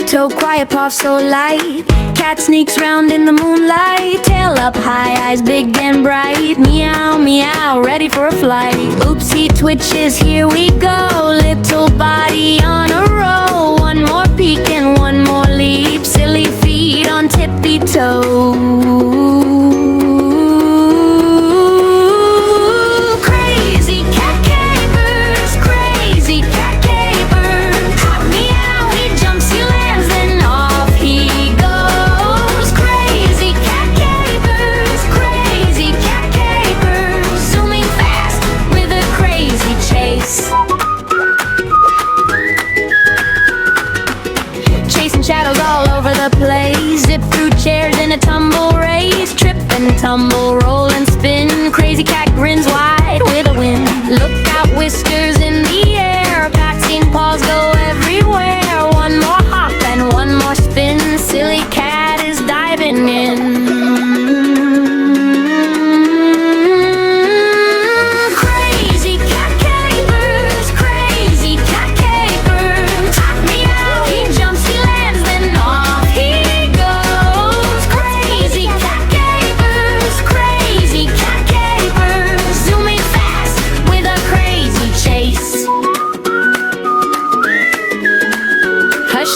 Tiptoe, quiet paws so light. Cat sneaks round in the moonlight. Tail up high, eyes big and bright. Meow, meow, ready for a flight. Oops, he twitches, here we go. Little body on a roll. One more peek and one more leap. Silly feet on tippy toe. Shadows all over the place. Zip through chairs in a tumble race. Trip and tumble, roll and spin. Crazy cat grins wide with a win. Look out, whiskers in the air. Vaccine paws go everywhere. One more hop and one more spin. Silly cat is diving in.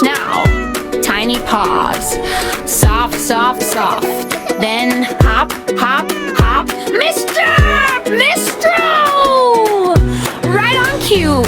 Now, tiny paws, soft, soft, soft. Then hop, hop, hop. Mister! Mister! Right on cue.